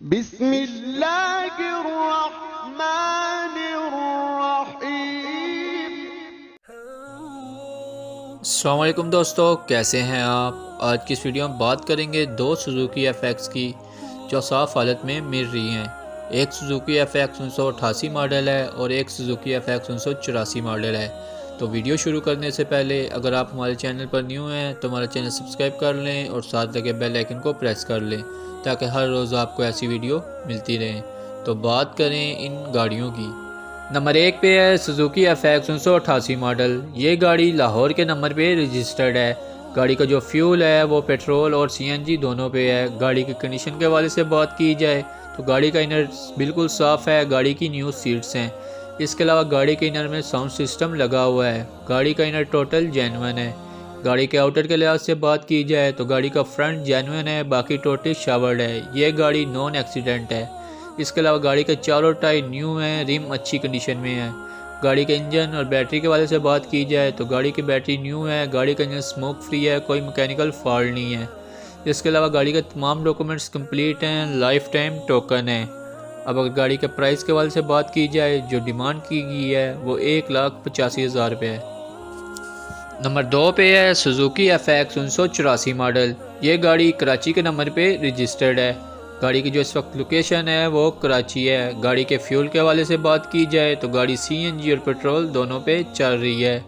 बिस्मिल्लाहिर्रहमानिर्रहीम। अस्सलाम वालेकुम दोस्तों, कैसे हैं आप। आज की इस वीडियो में बात करेंगे दो सुजुकी एफएक्स की जो साफ़ हालत में मिल रही हैं। एक सुजुकी एफएक्स 1988 मॉडल है और एक सुजुकी एफएक्स 1984 मॉडल है। तो वीडियो शुरू करने से पहले अगर आप हमारे चैनल पर न्यू हैं तो हमारा चैनल सब्सक्राइब कर लें और साथ लगे बेल आइकन को प्रेस कर लें ताकि हर रोज़ आपको ऐसी वीडियो मिलती रहे। तो बात करें इन गाड़ियों की। नंबर 1 पे है सुजुकी एफएक्स 1988 मॉडल। ये गाड़ी लाहौर के नंबर पे रजिस्टर्ड है। गाड़ी का जो फ्यूल है वो पेट्रोल और सीएनजी दोनों पे है। गाड़ी की कंडीशन के हवाले से बात की जाए तो गाड़ी का इनर बिल्कुल साफ़ है। गाड़ी की न्यू सीट्स हैं। इसके अलावा गाड़ी के इनर में साउंड सिस्टम लगा हुआ है। गाड़ी का इनर टोटल जेन्युइन है। गाड़ी के आउटर के लिहाज से बात की जाए तो गाड़ी का फ्रंट जेन्युइन है, बाकी टोटल शावर्ड है। ये गाड़ी नॉन एक्सीडेंट है। इसके अलावा गाड़ी के चारों टायर न्यू हैं, रिम अच्छी कंडीशन में है। गाड़ी के इंजन और बैटरी के वाले से बात की जाए तो गाड़ी की बैटरी न्यू है। गाड़ी का इंजन स्मोक फ्री है, कोई मैकेनिकल फॉल्ट नहीं है। इसके अलावा गाड़ी के तमाम डॉक्यूमेंट्स कंप्लीट हैं, लाइफ टाइम टोकन है। अब अगर गाड़ी के प्राइस के वाले से बात की जाए जो डिमांड की गई है वो 1,85,000 रुपये है। नंबर 2 पे है सुजुकी एफएक्स 1984 मॉडल। ये गाड़ी कराची के नंबर पे रजिस्टर्ड है। गाड़ी की जो इस वक्त लोकेशन है वो कराची है। गाड़ी के फ्यूल के हवाले से बात की जाए तो गाड़ी सीएनजी और पेट्रोल दोनों पे चल रही है।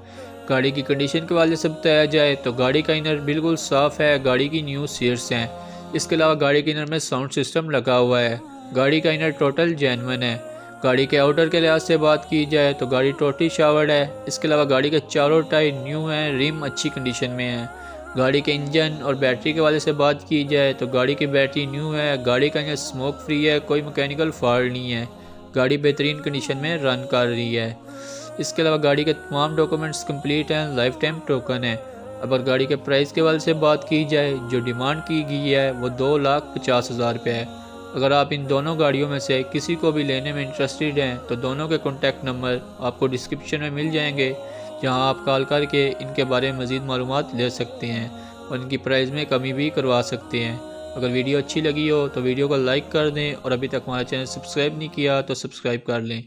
गाड़ी की कंडीशन के हवाले से बताया जाए तो गाड़ी का इनर बिल्कुल साफ़ है। गाड़ी की न्यू सीट्स हैं। इसके अलावा गाड़ी के इनर में साउंड सिस्टम लगा हुआ है। गाड़ी का इनर टोटल जेन्युइन है। गाड़ी के आउटर के लिहाज से बात की जाए तो गाड़ी टोटली शावर्ड है। इसके अलावा गाड़ी के चारों टायर न्यू हैं, रिम अच्छी कंडीशन में है। गाड़ी के इंजन और बैटरी के वाले से बात की जाए तो गाड़ी की बैटरी न्यू है। गाड़ी का इंजन स्मोक फ्री है, कोई मैकेनिकल फॉल्ट नहीं है। गाड़ी बेहतरीन कंडीशन में रन कर रही है। इसके अलावा गाड़ी के तमाम डॉक्यूमेंट्स कंप्लीट हैं, लाइफ टाइम टोकन है। अब अगर गाड़ी के प्राइस के वाले से बात की जाए जो डिमांड की गई है वो 2,50,000 रुपये है। अगर आप इन दोनों गाड़ियों में से किसी को भी लेने में इंटरेस्टेड हैं तो दोनों के कॉन्टैक्ट नंबर आपको डिस्क्रिप्शन में मिल जाएंगे, जहां आप कॉल करके इनके बारे में मज़ीद मालूमात ले सकते हैं और इनकी प्राइस में कमी भी करवा सकते हैं। अगर वीडियो अच्छी लगी हो तो वीडियो को लाइक कर दें और अभी तक हमारा चैनल सब्सक्राइब नहीं किया तो सब्सक्राइब कर लें